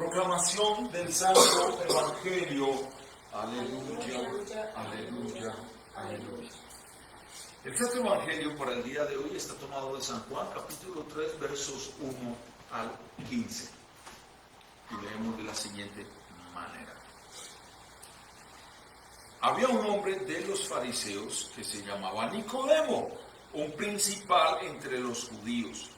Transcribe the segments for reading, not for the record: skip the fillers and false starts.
Proclamación del Santo Evangelio. Aleluya, aleluya, aleluya. El Santo Evangelio para el día de hoy está tomado de San Juan, capítulo 3, versos 1 al 15. Y leemos de la siguiente manera. Había un hombre de los fariseos que se llamaba Nicodemo, un principal entre los judíos.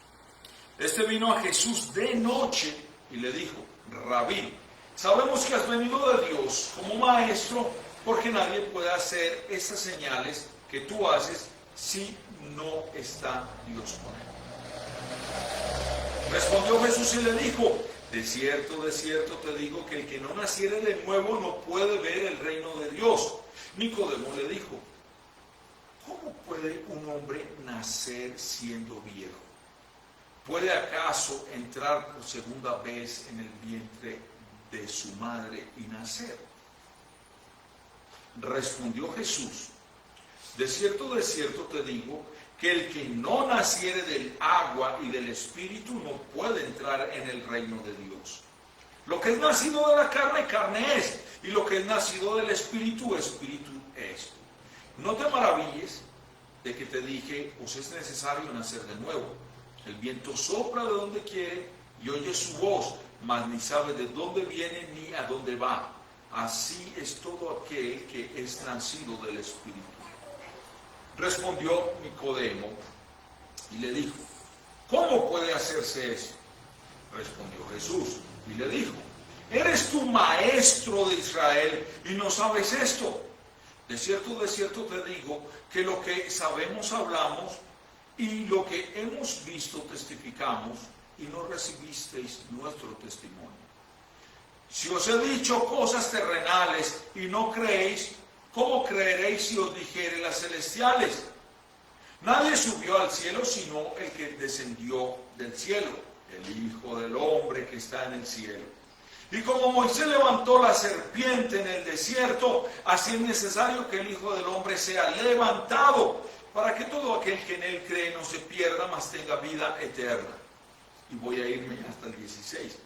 Este vino a Jesús de noche y le dijo: Rabí, sabemos que has venido de Dios como maestro, porque nadie puede hacer estas señales que tú haces si no está Dios con él. Respondió Jesús y le dijo: de cierto te digo que el que no naciere de nuevo no puede ver el reino de Dios. Nicodemo le dijo: ¿cómo puede un hombre nacer siendo viejo? ¿Puede acaso entrar por segunda vez en el vientre de su madre y nacer? Respondió Jesús: de cierto te digo que el que no naciere del agua y del espíritu no puede entrar en el reino de Dios. Lo que es nacido de la carne, carne es, y lo que es nacido del espíritu, espíritu es. No te maravilles de que te dije: os es necesario nacer de nuevo. El viento sopla de donde quiere y oye su voz, mas ni sabe de dónde viene ni a dónde va. Así es todo aquel que es nacido del Espíritu. Respondió Nicodemo y le dijo: ¿cómo puede hacerse eso? Respondió Jesús y le dijo: ¿eres tú maestro de Israel y no sabes esto? De cierto te digo que lo que sabemos hablamos, y lo que hemos visto testificamos, y no recibisteis nuestro testimonio. Si os he dicho cosas terrenales y no creéis, ¿cómo creeréis si os dijere las celestiales? Nadie subió al cielo sino el que descendió del cielo, el Hijo del Hombre que está en el cielo. Y como Moisés levantó la serpiente en el desierto, así es necesario que el Hijo del Hombre sea levantado, para que todo aquel que en él cree no se pierda, mas tenga vida eterna. Y voy a irme hasta el 16.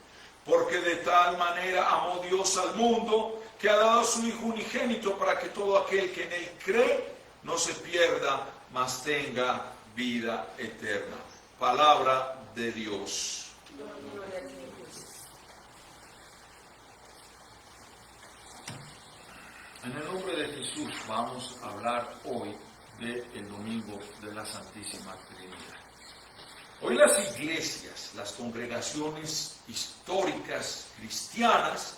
Porque de tal manera amó Dios al mundo, que ha dado a su Hijo unigénito, para que todo aquel que en él cree no se pierda, mas tenga vida eterna. Palabra de Dios. En el nombre de Jesús vamos a hablar hoy del domingo de la Santísima Trinidad. Hoy las iglesias, las congregaciones históricas cristianas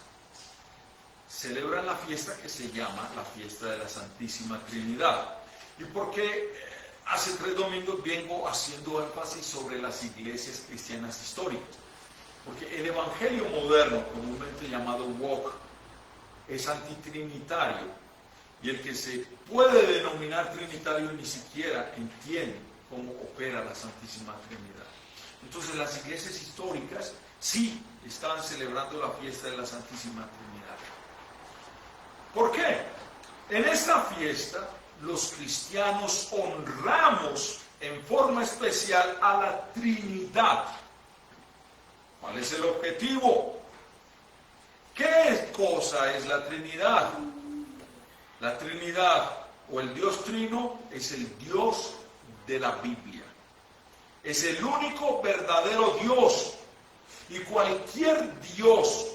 celebran la fiesta que se llama la fiesta de la Santísima Trinidad. ¿Y por qué hace 3 domingos vengo haciendo énfasis sobre las iglesias cristianas históricas? Porque el evangelio moderno, comúnmente llamado woke, es antitrinitario. Y el que se puede denominar trinitario ni siquiera entiende cómo opera la Santísima Trinidad. Entonces las iglesias históricas sí están celebrando la fiesta de la Santísima Trinidad. ¿Por qué? En esta fiesta los cristianos honramos en forma especial a la Trinidad. ¿Cuál es el objetivo? ¿Qué cosa es la Trinidad? La Trinidad o el Dios Trino es el Dios de la Biblia. Es el único verdadero Dios. Y cualquier Dios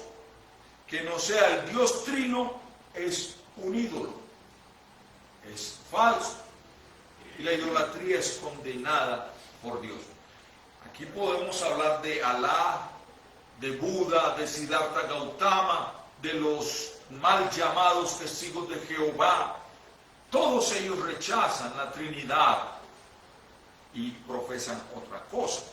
que no sea el Dios Trino es un ídolo. Es falso. Y la idolatría es condenada por Dios. Aquí podemos hablar de Alá, de Buda, de Siddhartha Gautama, de los mal llamados testigos de Jehová. Todos ellos rechazan la Trinidad y profesan otra cosa.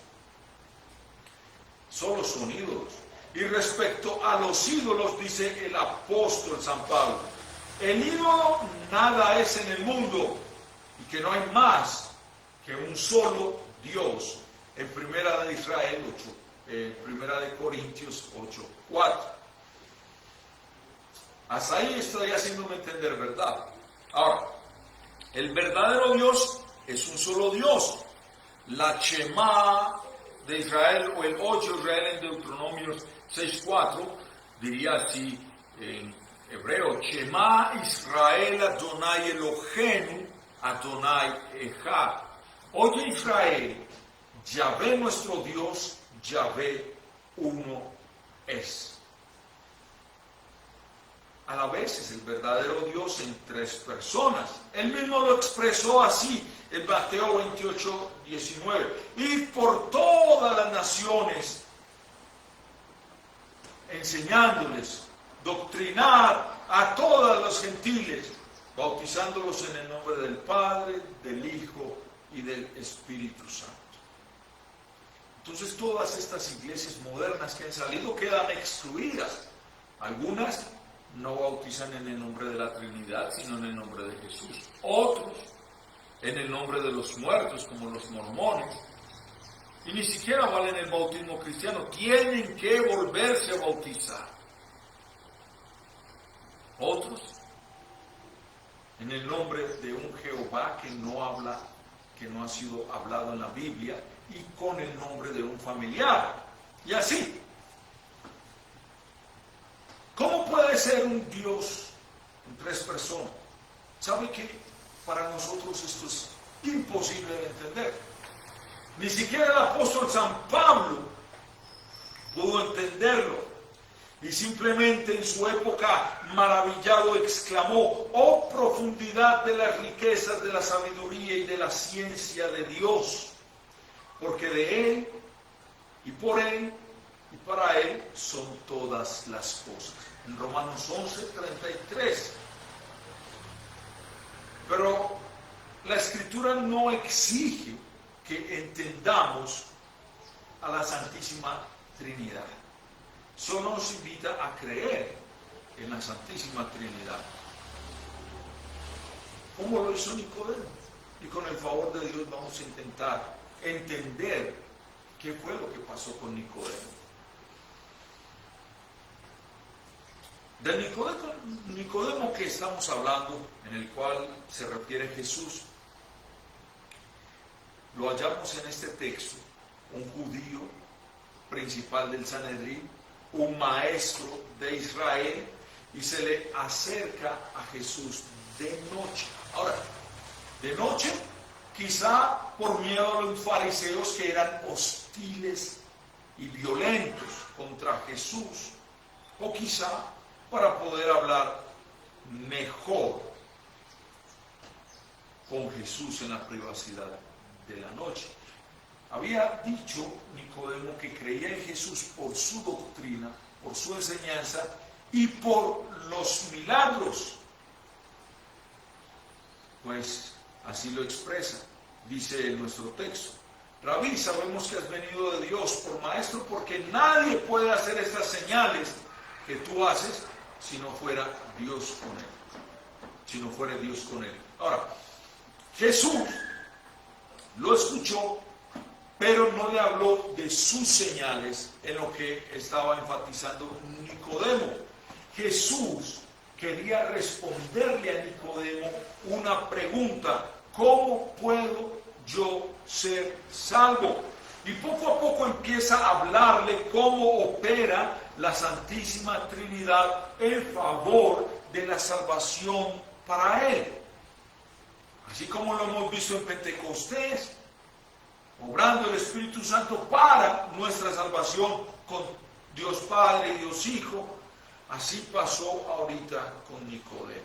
Solo son ídolos. Y respecto a los ídolos, dice el apóstol San Pablo: el ídolo nada es en el mundo, y que no hay más que un solo Dios. En Primera de Israel 8, Primera de Corintios 8:4. Hasta ahí estoy haciéndome entender, ¿verdad? Ahora, el verdadero Dios es un solo Dios. La Shema de Israel, o el 8 Israel en Deuteronomio 6:4, diría así en hebreo, Shema Israel Adonai Elohenu Adonai Echad. Oye Israel, Yahvé nuestro Dios, Yahvé uno es. A la vez es el verdadero Dios en tres personas. Él mismo lo expresó así en Mateo 28, 19. Y por todas las naciones, enseñándoles, doctrinar a todos los gentiles, bautizándolos en el nombre del Padre, del Hijo y del Espíritu Santo. Entonces todas estas iglesias modernas que han salido quedan excluidas. Algunas no bautizan en el nombre de la Trinidad, sino en el nombre de Jesús. Otros en el nombre de los muertos, como los mormones. Y ni siquiera valen el bautismo cristiano. Tienen que volverse a bautizar. Otros en el nombre de un Jehová que no habla, que no ha sido hablado en la Biblia, y con el nombre de un familiar. Y así. ¿Cómo puede ser un Dios en tres personas? ¿Sabe que para nosotros esto es imposible de entender? Ni siquiera el apóstol San Pablo pudo entenderlo. Y simplemente en su época maravillado exclamó: ¡oh profundidad de las riquezas de la sabiduría y de la ciencia de Dios! Porque de Él, y por Él, y para Él son todas las cosas. En Romanos 11, 33. Pero la Escritura no exige que entendamos a la Santísima Trinidad. Solo nos invita a creer en la Santísima Trinidad. ¿Cómo lo hizo Nicodemo? Y con el favor de Dios vamos a intentar entender qué fue lo que pasó con Nicodemo. Del Nicodemo que estamos hablando, en el cual se refiere Jesús, lo hallamos en este texto: un judío principal del Sanedrín, un maestro de Israel, y se le acerca a Jesús de noche. Ahora, de noche, quizá por miedo a los fariseos, que eran hostiles y violentos contra Jesús, o quizá para poder hablar mejor con Jesús en la privacidad de la noche. Había dicho Nicodemo que creía en Jesús por su doctrina, por su enseñanza y por los milagros. Pues así lo expresa, dice en nuestro texto: Rabí, sabemos que has venido de Dios por maestro, porque nadie puede hacer estas señales que tú haces si no fuera Dios con él. Si no fuera Dios con él. Ahora, Jesús lo escuchó, pero no le habló de sus señales, en lo que estaba enfatizando Nicodemo. Jesús quería responderle a Nicodemo una pregunta: ¿cómo puedo yo ser salvo? Y poco a poco empieza a hablarle cómo opera la Santísima Trinidad en favor de la salvación para él. Así como lo hemos visto en Pentecostés, obrando el Espíritu Santo para nuestra salvación con Dios Padre y Dios Hijo, así pasó ahorita con Nicodemo.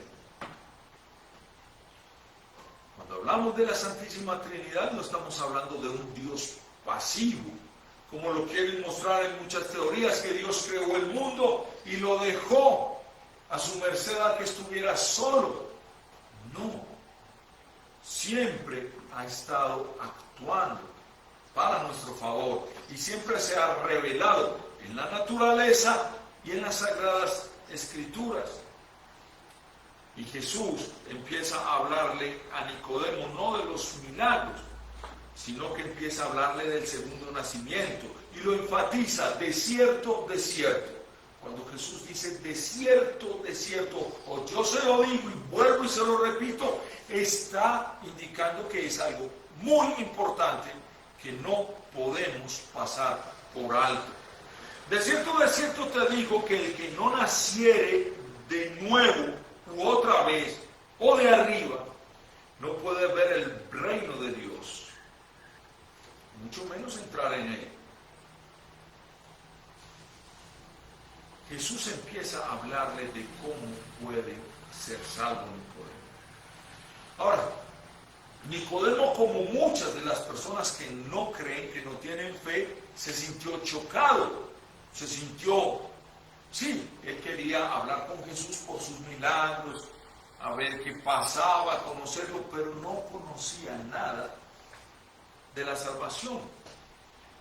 Cuando hablamos de la Santísima Trinidad, no estamos hablando de un Dios pasivo, como lo quieren mostrar en muchas teorías, que Dios creó el mundo y lo dejó a su merced a que estuviera solo. No, siempre ha estado actuando para nuestro favor y siempre se ha revelado en la naturaleza y en las Sagradas Escrituras. Y Jesús empieza a hablarle a Nicodemo no de los milagros, sino que empieza a hablarle del segundo nacimiento, y lo enfatiza: de cierto, de cierto. Cuando Jesús dice de cierto, o yo se lo digo y vuelvo y se lo repito, está indicando que es algo muy importante que no podemos pasar por alto. de cierto te digo que el que no naciere de nuevo u otra vez o de arriba, no puede ver el reino de Dios, mucho menos entrar en él. Jesús empieza a hablarle de cómo puede ser salvo Nicodemo. Ahora, Nicodemo, como muchas de las personas que no creen, que no tienen fe, se sintió chocado, se sintió, sí, él quería hablar con Jesús por sus milagros, a ver qué pasaba, conocerlo, pero no conocía nada de la salvación.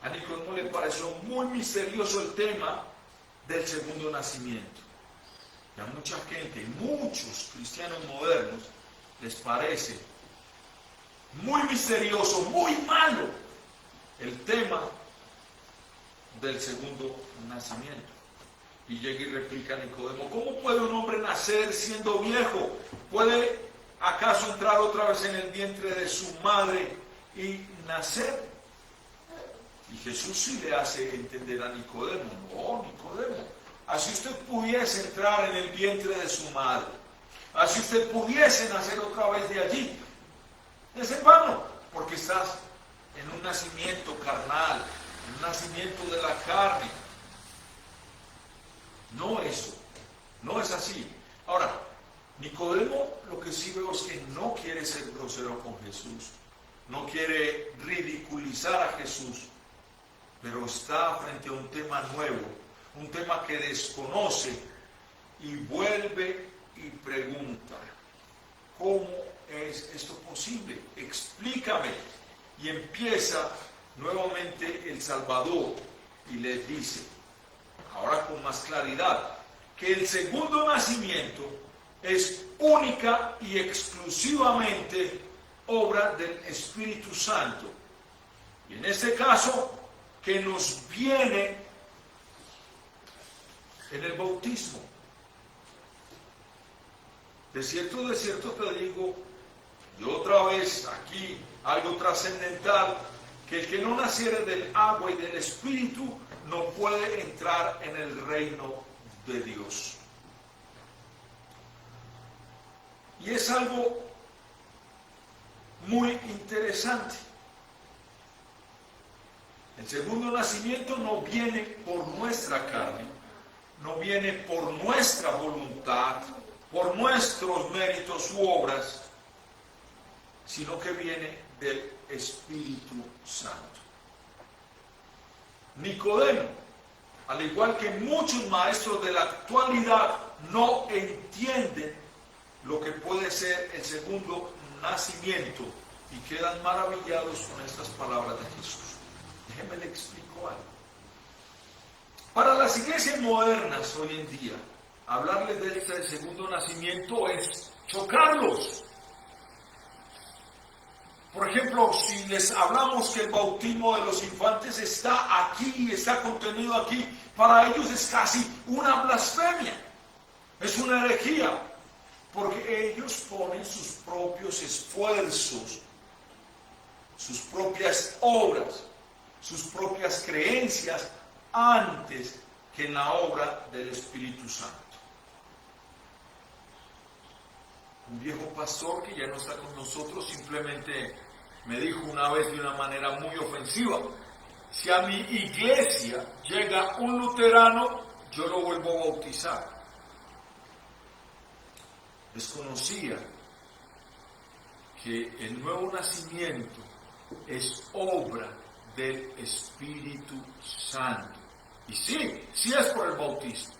A Nicodemo le pareció muy misterioso el tema del segundo nacimiento. Y a mucha gente, muchos cristianos modernos, les parece muy misterioso, muy malo el tema del segundo nacimiento. Y llega y replica a Nicodemo: ¿cómo puede un hombre nacer siendo viejo? ¿Puede acaso entrar otra vez en el vientre de su madre y nacer? Y Jesús sí le hace entender a Nicodemo: no, Nicodemo, así usted pudiese entrar en el vientre de su madre, así usted pudiese nacer otra vez de allí, es en vano, porque estás en un nacimiento carnal, en un nacimiento de la carne. No eso, no es así. Ahora, Nicodemo, lo que sí veo es que no quiere ser grosero con Jesús, no quiere ridiculizar a Jesús, pero está frente a un tema nuevo, un tema que desconoce, y vuelve y pregunta: ¿cómo es esto posible? Explícame. Y empieza nuevamente el Salvador y le dice, ahora con más claridad, que el segundo nacimiento es única y exclusivamente obra del Espíritu Santo. Y en este caso, que nos viene en el bautismo. De cierto te digo, y otra vez aquí algo trascendental, que el que no naciere del agua y del Espíritu no puede entrar en el reino de Dios. Y es algo muy interesante. El segundo nacimiento no viene por nuestra carne, no viene por nuestra voluntad, por nuestros méritos u obras, sino que viene del Espíritu Santo. Nicodemo, al igual que muchos maestros de la actualidad, no entienden lo que puede ser el segundo nacimiento y quedan maravillados con estas palabras de Jesús. Déjenme le explico algo. Para las iglesias modernas hoy en día, hablarles de este segundo nacimiento es chocarlos. Por ejemplo, si les hablamos que el bautismo de los infantes está aquí, está contenido aquí, para ellos es casi una blasfemia, es una herejía, porque ellos ponen sus propios esfuerzos, sus propias obras, sus propias creencias antes que en la obra del Espíritu Santo. Un viejo pastor que ya no está con nosotros simplemente me dijo una vez de una manera muy ofensiva: si a mi iglesia llega un luterano, yo lo vuelvo a bautizar. Desconocía que el nuevo nacimiento es obra del Espíritu Santo. Y sí es por el bautismo,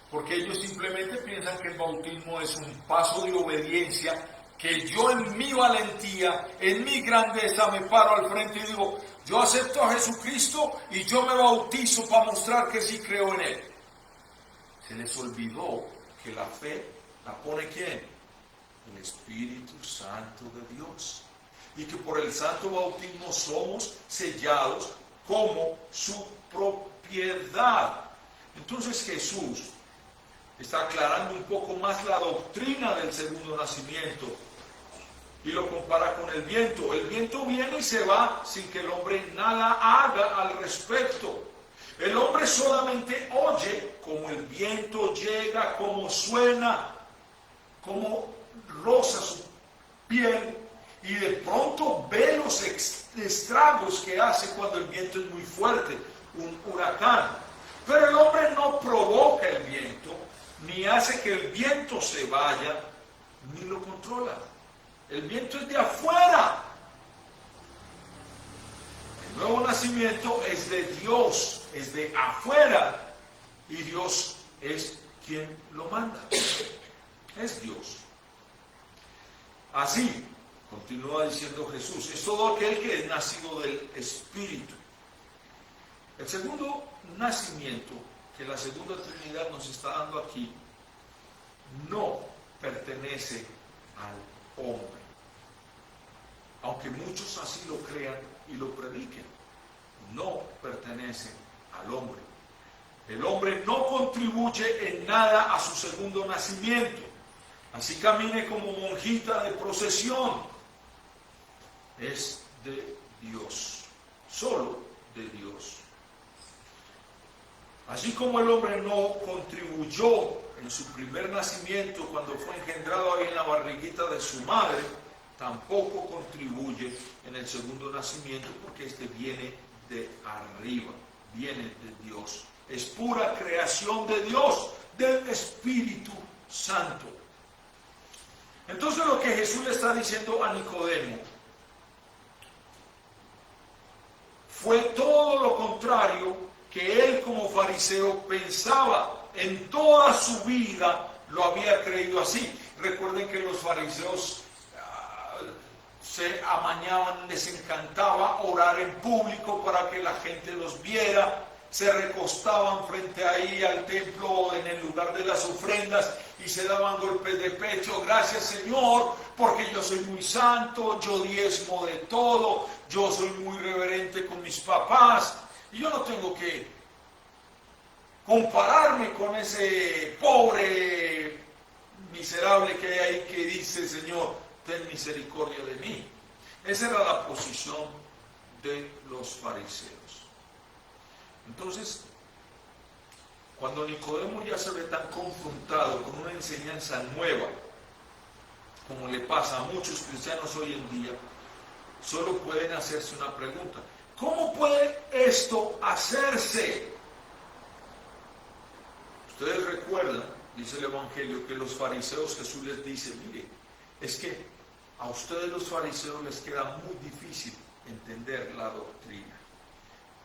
porque ellos simplemente piensan que el bautismo es un paso de obediencia, que yo en mi valentía, en mi grandeza me paro al frente y digo: yo acepto a Jesucristo y yo me bautizo para mostrar que sí creo en Él. Se les olvidó que la fe la pone ¿quién? El Espíritu Santo de Dios. Y que por el santo bautismo somos sellados como su propiedad. Entonces Jesús está aclarando un poco más la doctrina del segundo nacimiento y lo compara con el viento. El viento viene y se va sin que el hombre nada haga al respecto. El hombre solamente oye cómo el viento llega, cómo suena, cómo roza su piel, y de pronto ve los estragos que hace cuando el viento es muy fuerte, un huracán. Pero el hombre no provoca el viento, ni hace que el viento se vaya, ni lo controla. El viento es de afuera. El nuevo nacimiento es de Dios, es de afuera, y Dios es quien lo manda. Es Dios. Así, continúa diciendo Jesús, es todo aquel que es nacido del Espíritu. El segundo nacimiento que la segunda Trinidad nos está dando aquí no pertenece al hombre, aunque muchos así lo crean y lo prediquen. No pertenece al hombre. El hombre no contribuye en nada a su segundo nacimiento. Así camine como monjita de procesión. Es de Dios, solo de Dios. Así como el hombre no contribuyó en su primer nacimiento cuando fue engendrado ahí en la barriguita de su madre, tampoco contribuye en el segundo nacimiento, porque este viene de arriba, viene de Dios. Es pura creación de Dios, del Espíritu Santo. Entonces lo que Jesús le está diciendo a Nicodemo fue todo lo contrario que él como fariseo pensaba. En toda su vida lo había creído así. Recuerden que los fariseos se amañaban, les encantaba orar en público para que la gente los viera. Se recostaban frente ahí al templo en el lugar de las ofrendas y se daban golpes de pecho. Gracias, Señor, porque yo soy muy santo, yo diezmo de todo, yo soy muy reverente con mis papás y yo no tengo que compararme con ese pobre miserable que hay ahí que dice, Señor, ten misericordia de mí. Esa era la posición de los fariseos. Entonces, cuando Nicodemo ya se ve tan confrontado con una enseñanza nueva, como le pasa a muchos cristianos hoy en día, solo pueden hacerse una pregunta: ¿cómo puede esto hacerse? Ustedes recuerdan, dice el Evangelio, que los fariseos, Jesús les dice, mire, es que a ustedes los fariseos les queda muy difícil entender la doctrina.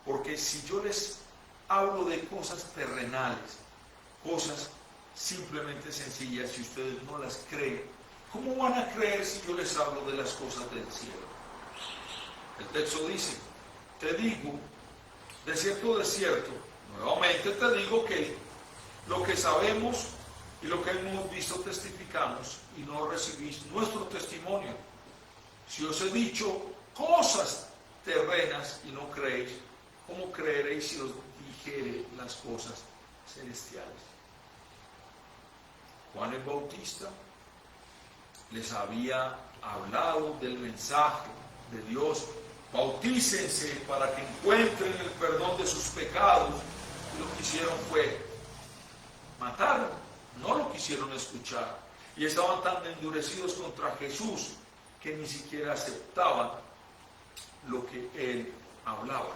Porque si yo les hablo de cosas terrenales, cosas simplemente sencillas, si ustedes no las creen, ¿cómo van a creer si yo les hablo de las cosas del cielo? El texto dice, te digo, de cierto, nuevamente te digo que lo que sabemos y lo que hemos visto testificamos y no recibís nuestro testimonio. Si os he dicho cosas terrenas y no creéis, ¿cómo creeréis si os dijere las cosas celestiales? Juan el Bautista les había hablado del mensaje de Dios: bautícense para que encuentren el perdón de sus pecados. Y lo que hicieron fue matarlo, no lo quisieron escuchar. Y estaban tan endurecidos contra Jesús que ni siquiera aceptaban lo que él hablaba,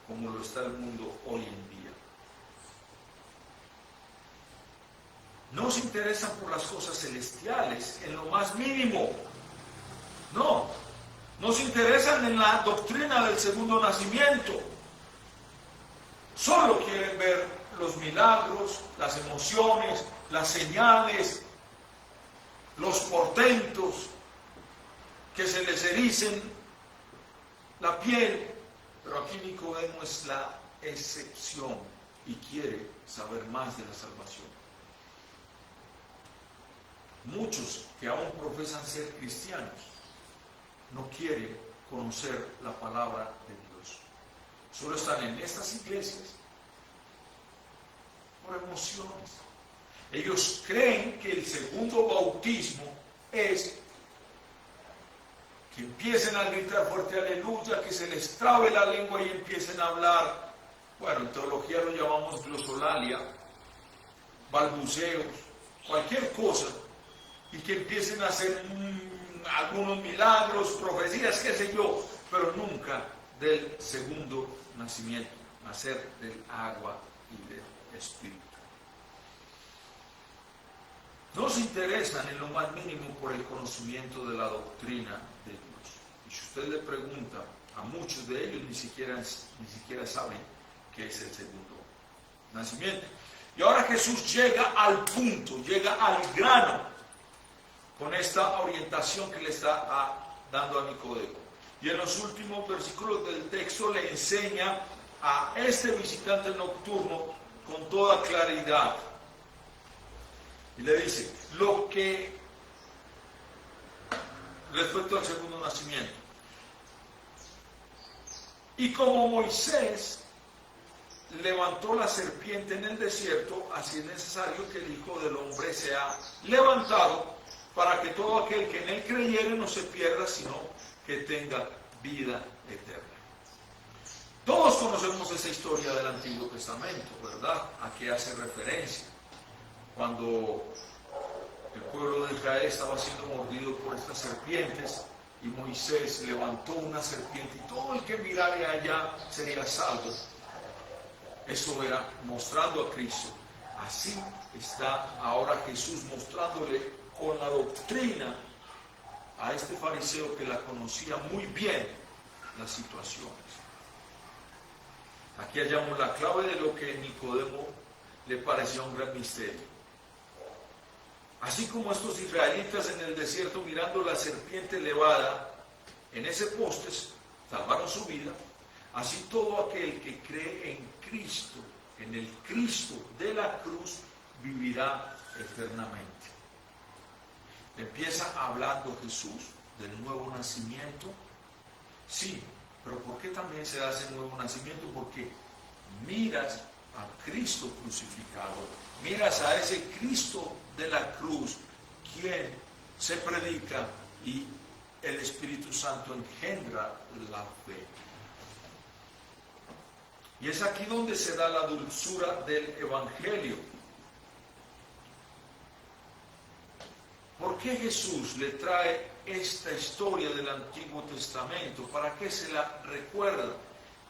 como lo está el mundo hoy en día. No se interesan por las cosas celestiales en lo más mínimo. No se interesan en la doctrina del segundo nacimiento. Solo quieren ver los milagros, las emociones, las señales, los portentos, que se les ericen la piel. Pero aquí Nicodemo es la excepción y quiere saber más de la salvación. Muchos que aún profesan ser cristianos no quieren conocer la palabra de Dios. Solo están en estas iglesias por emociones. Ellos creen que el segundo bautismo es que empiecen a gritar fuerte aleluya, que se les trabe la lengua y empiecen a hablar bueno, en teología lo llamamos glosolalia, balbuceos, cualquier cosa, y que empiecen a hacer algunos milagros, profecías, qué sé yo, pero nunca del segundo nacimiento, nacer del agua y del Espíritu. No se interesan en lo más mínimo por el conocimiento de la doctrina de Dios. Y si usted le pregunta, a muchos de ellos ni siquiera saben qué es el segundo nacimiento. Y ahora Jesús llega al punto, llega al grano, con esta orientación que le está dando a Nicodemo. Y en los últimos versículos del texto le enseña a este visitante nocturno con toda claridad. Y le dice, lo que respecto al segundo nacimiento. Y como Moisés levantó la serpiente en el desierto, así es necesario que el Hijo del Hombre sea levantado, para que todo aquel que en él creyere no se pierda, sino que tenga vida eterna. Todos conocemos esa historia del Antiguo Testamento, ¿verdad? ¿A qué hace referencia? Cuando el pueblo de Israel estaba siendo mordido por estas serpientes y Moisés levantó una serpiente y todo el que mirare allá sería salvo. Eso era mostrando a Cristo. Así está ahora Jesús mostrándole con la doctrina a este fariseo que la conocía muy bien las situaciones. Aquí hallamos la clave de lo que a Nicodemo le parecía un gran misterio. Así como estos israelitas en el desierto mirando la serpiente elevada en ese poste salvaron su vida, así todo aquel que cree en Cristo, en el Cristo de la cruz, vivirá eternamente. Empieza hablando Jesús del nuevo nacimiento. Sí, pero ¿por qué también se da ese nuevo nacimiento? Porque miras a Cristo crucificado, miras a ese Cristo de la cruz, quien se predica y el Espíritu Santo engendra la fe. Y es aquí donde se da la dulzura del Evangelio. ¿Por qué Jesús le trae esta historia del Antiguo Testamento? ¿Para qué se la recuerda?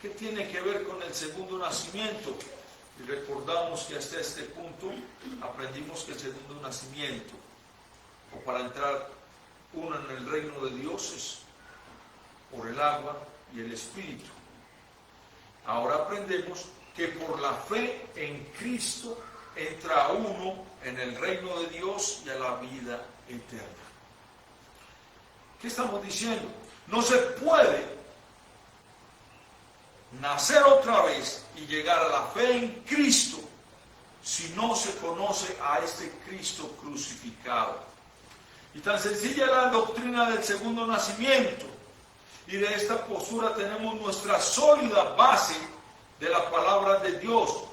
¿Qué tiene que ver con el segundo nacimiento? Y recordamos que hasta este punto aprendimos que el segundo nacimiento, o para entrar uno en el reino de Dios, es por el agua y el Espíritu. Ahora aprendemos que por la fe en Cristo entra uno en el reino de Dios y a la vida eterna. ¿Qué estamos diciendo? No se puede nacer otra vez y llegar a la fe en Cristo si no se conoce a este Cristo crucificado. Y tan sencilla es la doctrina del segundo nacimiento. Y de esta postura tenemos nuestra sólida base de la palabra de Dios.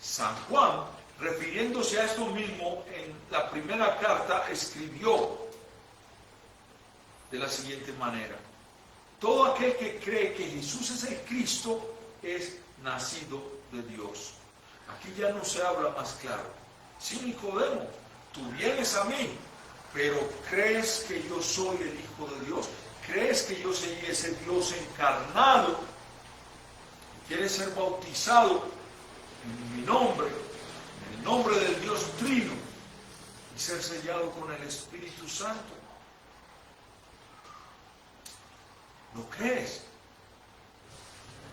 San Juan, refiriéndose a esto mismo en la primera carta, escribió de la siguiente manera: todo aquel que cree que Jesús es el Cristo es nacido de Dios. Aquí ya no se habla más claro. Sí, Nicodemo, tú vienes a mí, pero ¿crees que yo soy el Hijo de Dios? ¿Crees que yo soy ese Dios encarnado? ¿Quieres ser bautizado en mi nombre, en el nombre del Dios Trino, y ser sellado con el Espíritu Santo? ¿Lo crees?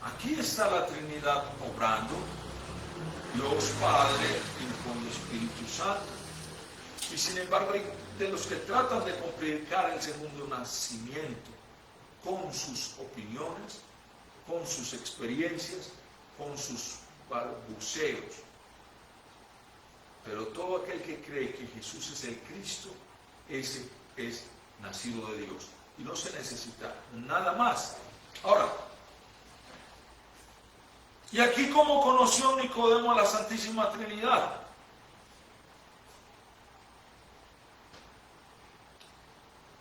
Aquí está la Trinidad obrando, Dios Padre y con el Espíritu Santo. Y sin embargo hay de los que tratan de complicar el segundo nacimiento con sus opiniones, con sus experiencias, con sus balbuceos. Pero todo aquel que cree que Jesús es el Cristo, ese es nacido de Dios. Y no se necesita nada más. Ahora, ¿y aquí cómo conoció Nicodemo a la Santísima Trinidad?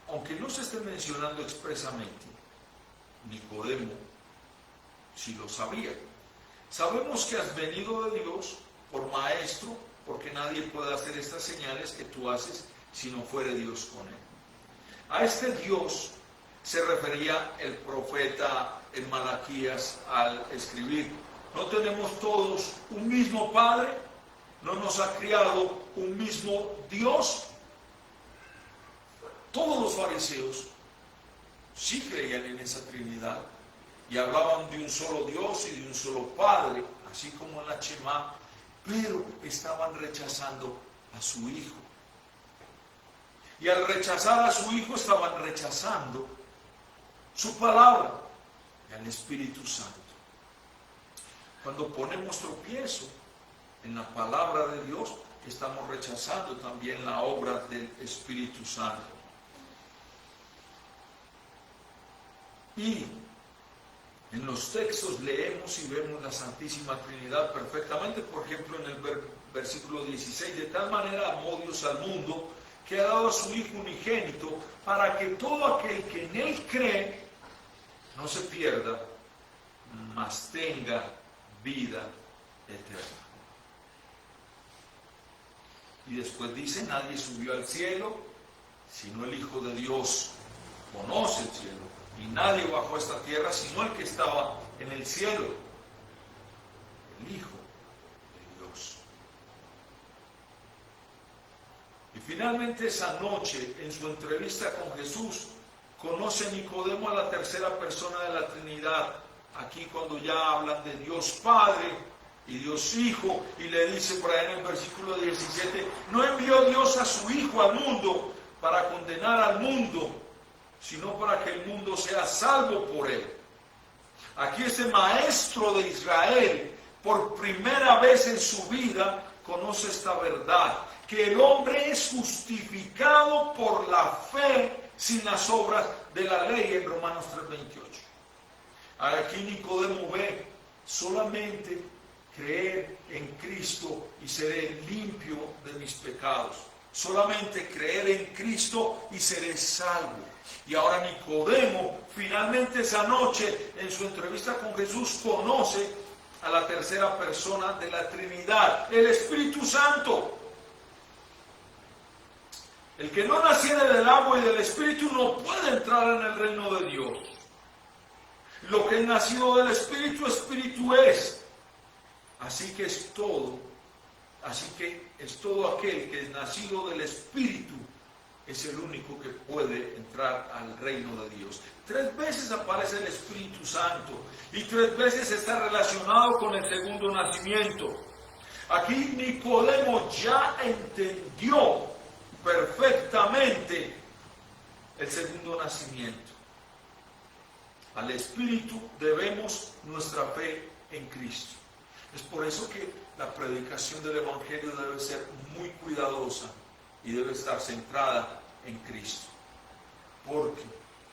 Aunque no se esté mencionando expresamente, Nicodemo sí lo sabía. Sabemos que has venido de Dios por maestro, porque nadie puede hacer estas señales que tú haces si no fuere Dios con él. A este Dios se refería el profeta en Malaquías al escribir: ¿no tenemos todos un mismo Padre? ¿No nos ha criado un mismo Dios? Todos los fariseos sí creían en esa Trinidad y hablaban de un solo Dios y de un solo Padre, así como en la Shema, pero estaban rechazando a su Hijo. Y al rechazar a su Hijo estaban rechazando su palabra y al Espíritu Santo. Cuando ponemos tropiezo en la palabra de Dios, estamos rechazando también la obra del Espíritu Santo. Y en los textos leemos y vemos la Santísima Trinidad perfectamente. Por ejemplo, en el versículo 16: de tal manera amó Dios al mundo que ha dado a su Hijo unigénito, para que todo aquel que en Él cree no se pierda, mas tenga vida eterna. Y después dice: nadie subió al cielo, sino el Hijo de Dios conoce el cielo. Y nadie bajó a esta tierra, sino el que estaba en el cielo, el Hijo de Dios. Y finalmente esa noche, en su entrevista con Jesús, conoce Nicodemo a la tercera persona de la Trinidad. Aquí cuando ya hablan de Dios Padre y Dios Hijo, y le dice por ahí en el versículo 17: no envió Dios a su Hijo al mundo para condenar al mundo, sino para que el mundo sea salvo por él. Aquí este maestro de Israel, por primera vez en su vida, conoce esta verdad, que el hombre es justificado por la fe sin las obras de la ley, en Romanos 3:28. Aquí Nicodemo ve: solamente creer en Cristo y seré limpio de mis pecados. Solamente creer en Cristo y seré salvo. Y ahora Nicodemo, finalmente esa noche, en su entrevista con Jesús, conoce a la tercera persona de la Trinidad, el Espíritu Santo. El que no naciere del agua y del Espíritu no puede entrar en el reino de Dios. Lo que es nacido del Espíritu, Espíritu es. Así que es todo aquel que es nacido del Espíritu, es el único que puede entrar al reino de Dios. 3 veces aparece el Espíritu Santo y 3 veces está relacionado con el segundo nacimiento. Aquí Nicodemo ya entendió perfectamente el segundo nacimiento. Al Espíritu debemos nuestra fe en Cristo. Es por eso que la predicación del Evangelio debe ser muy cuidadosa y debe estar centrada en Cristo, porque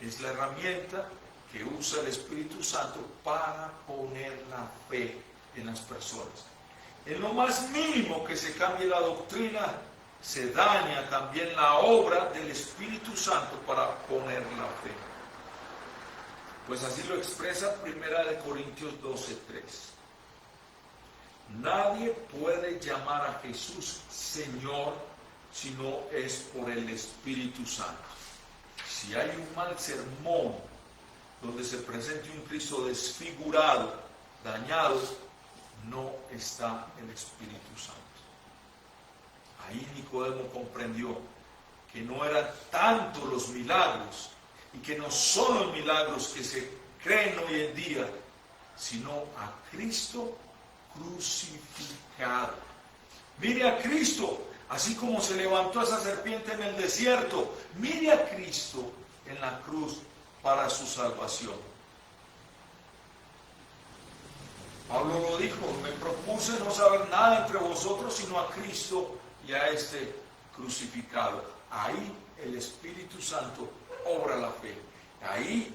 es la herramienta que usa el Espíritu Santo para poner la fe en las personas. En lo más mínimo que se cambie la doctrina, se daña también la obra del Espíritu Santo para poner la fe. Pues así lo expresa 1 Corintios 12:3. Nadie puede llamar a Jesús Señor si no es por el Espíritu Santo. Si hay un mal sermón donde se presente un Cristo desfigurado, dañado, no está el Espíritu Santo. Ahí Nicodemo comprendió que no eran tanto los milagros y que no son los milagros que se creen hoy en día, sino a Cristo crucificado. Mire a Cristo, así como se levantó esa serpiente en el desierto, mire a Cristo en la cruz para su salvación. Pablo lo dijo: me propuse no saber nada entre vosotros sino a Cristo y a este crucificado. Ahí el Espíritu Santo obra la fe. Ahí,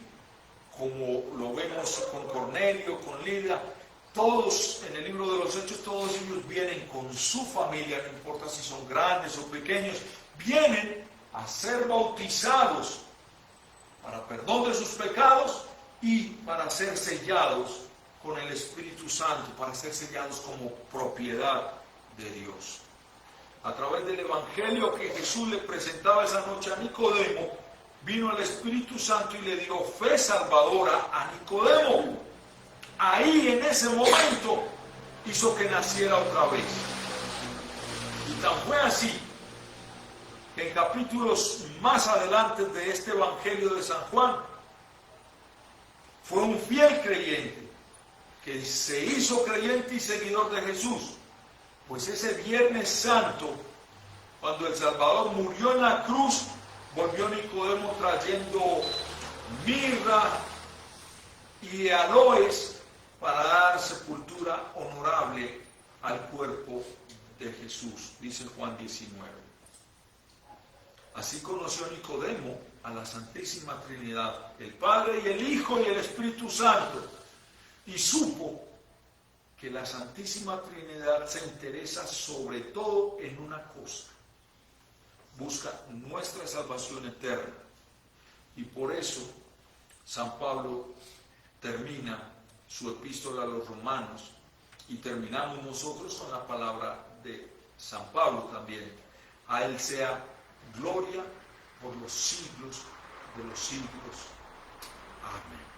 como lo vemos con Cornelio, con Lidia, todos en el libro de los Hechos, todos ellos vienen con su familia, no importa si son grandes o pequeños, vienen a ser bautizados para perdón de sus pecados y para ser sellados con el Espíritu Santo para ser sellados como propiedad de Dios. A través del Evangelio que Jesús le presentaba esa noche a Nicodemo, vino el Espíritu Santo y le dio fe salvadora a Nicodemo. Ahí, en ese momento, hizo que naciera otra vez. Y tan fue así que en capítulos más adelante de este Evangelio de San Juan, fue un fiel creyente que se hizo creyente y seguidor de Jesús. Pues ese Viernes Santo, cuando el Salvador murió en la cruz, volvió Nicodemo trayendo mirra y aloes para dar sepultura honorable al cuerpo de Jesús, dice Juan 19. Así conoció Nicodemo a la Santísima Trinidad, el Padre y el Hijo y el Espíritu Santo, y supo que la Santísima Trinidad se interesa sobre todo en una cosa: busca nuestra salvación eterna. Y por eso San Pablo termina su epístola a los romanos, y terminamos nosotros con la palabra de San Pablo también: a Él sea gloria por los siglos de los siglos. Amén.